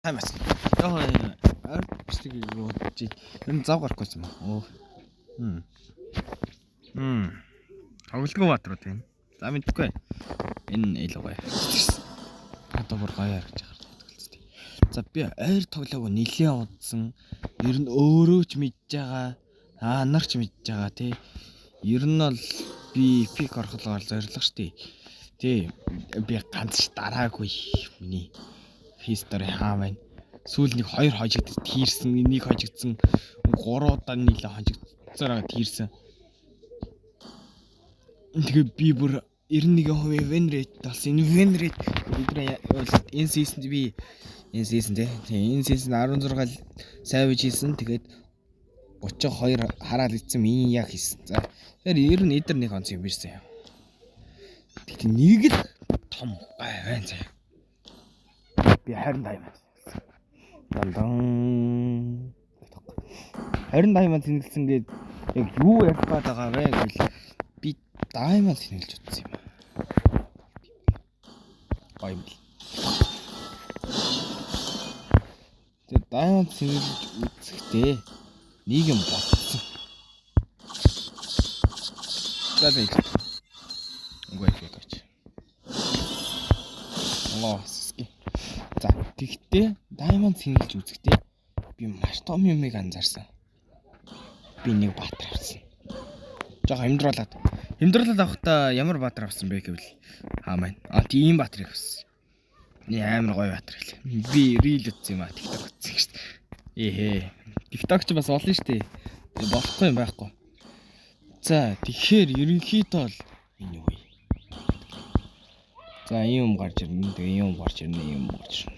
Таймас. Яг арчдаг юу чи энэ зав гарахгүй юм аа. Тоглолтгүй баатрууд байна. За мэдгүй. Энэ илүү гоё. Одоо бүр гоё харагдаж байгаа тоглолцтой. За би ойр тоглоог нилээн удсан. Ер нь өөрөө ч мэдж байгаа. Нар ч мэдж байгаа тий. Ер нь бол би пик орхолгоор зориглох штий. Тий. Би ганц дараагүй миний history хаа байна. Сүүл нэг 2 хожигдсон, тийрсэн, нэг хожигдсон, 3 удаа нийлээ хожигдсараа тийрсэн. Тэгээ би бүр 91% win rate болсон. Энэ win rate бидний энэ season би энэ season энэ season 16 savage хийсэн. Тэгээд 32 хараад ицсэн яг хийсэн. За тэгэхээр ер нь эдэр нэг онц юм бийсэн. Тэгтээ нэг л том байна заа. Би харин даймаа. Дандан. Харин даймаа тэнэлсэн гээд яг юу ярих гээд байгаа вэ гэвэл би даймаа тэнэлж утсан юм аа. Гайм. Тэгээ даймаа тэнэлж үзэхдээ нэг юм бодсон. Заавал үгүй гэж. За тэгтээ даймонд сэнгэлж үзэхдээ би маш том юмыг анзаарсан. Би нэг баатар авсан. Жохо хэмдруулаад авахдаа ямар баатар авсан бэ гэвэл маань тийм баатарыг авсан. Амар гоё баатар гэлээ. Би рил утсан юм TikTok утсан шүү дээ. TikTok ч бас олон шүү дээ. Болохгүй юм байхгүй. За тэгэхээр ерөнхийдөө бол энэ юу вэ? За юм гарч ирнэ. Тэгээ юм гарч ирнэ.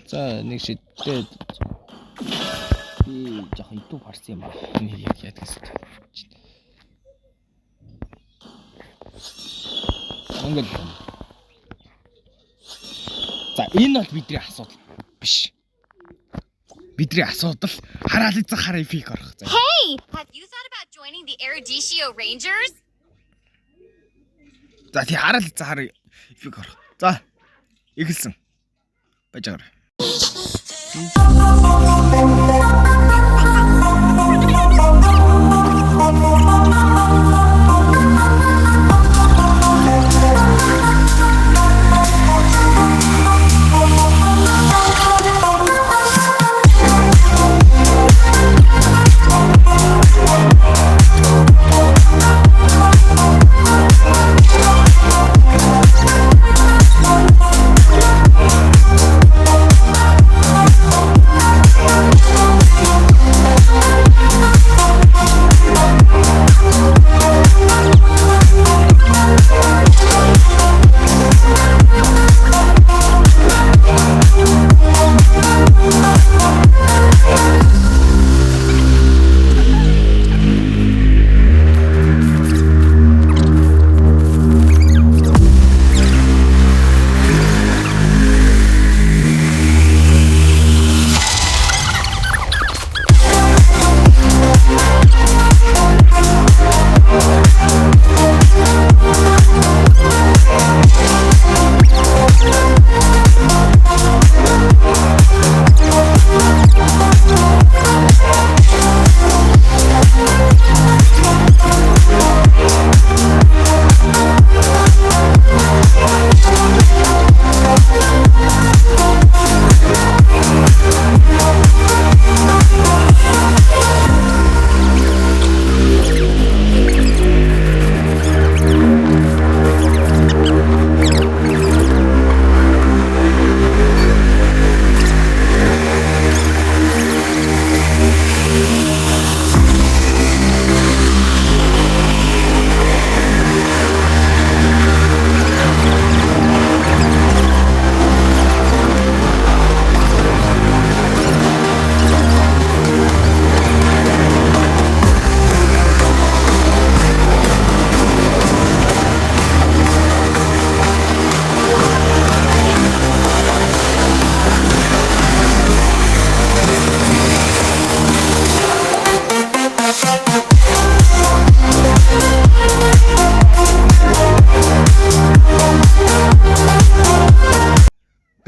За нэг шидтэй би жоохон YouTube харсан юм байна. Энэ яг ядгаас. Ангал. За энэ бол бидний асуудал биш. Бидний асуудал хараал эзэн хараа фик орох. Hey, have you thought about joining the Eruditio Rangers? За тий хараал эзэн хараа фик орох. За эхэлсэн. Бажаар.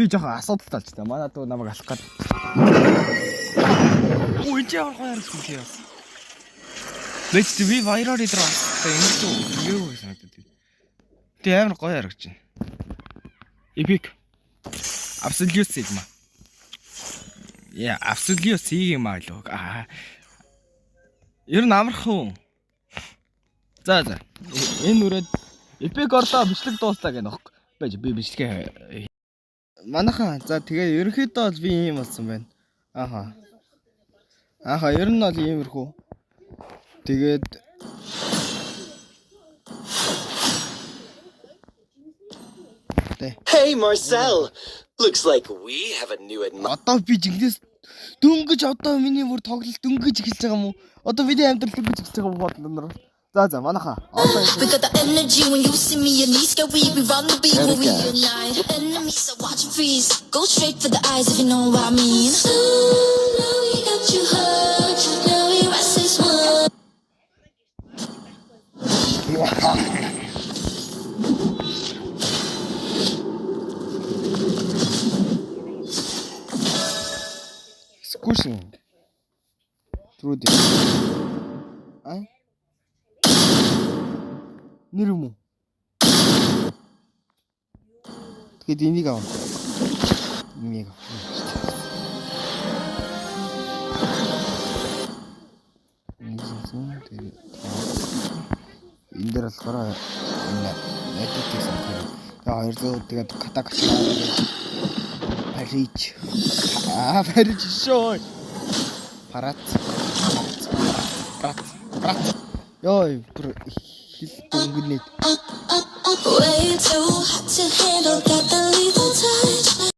Би жоохон асуудалтай ч та. Манай дүү намайг алах гээд. Өө энэ ямар гоё харагдсан чи яа. Let's do we viral идэр. Тэгээ юу гэсэн санагдав. Тэгээ амар гоё харагдаж байна. Epic. Absolute Sigma. Яа, Absolute Sigma л үү. Ер нь амархан. За. Энэ үрээд Epic орлоо бичлэг дууслаа гэх нөх. Байж би бичлэгээ. Манайхаа за тэгээ ерөнхийдөө бол би ийм болсон байна. Ер нь бол иймэрхүү. Тэгээд Hey Marcel, looks like we have a new admirer. одоо би жигнэс дөнгөж одоо миний бүр тоглолт дөнгөж эхэлж байгаа юм уу? Одоо бидний амьдрал дөнгөж эхэлж байгаа бодлоо. За манайхаа. We got the energy when you see me, your knees get weak. We run the beat when we unite. Enemies are watching freeze. Go straight for the eyes if you know what I mean. So now we got you hurt. Now we rest this one. Squishing through the нэр юм уу? Тэгээд энийг авах. Энийг авах. Энэ дээр болохоор энэ network-ийг санахаар. Тэгээ 200 тэгээд катак Париж. Париж шой. Парат. Йой, хил дөнгөнэт. Way too hot to handle, got the lethal touch.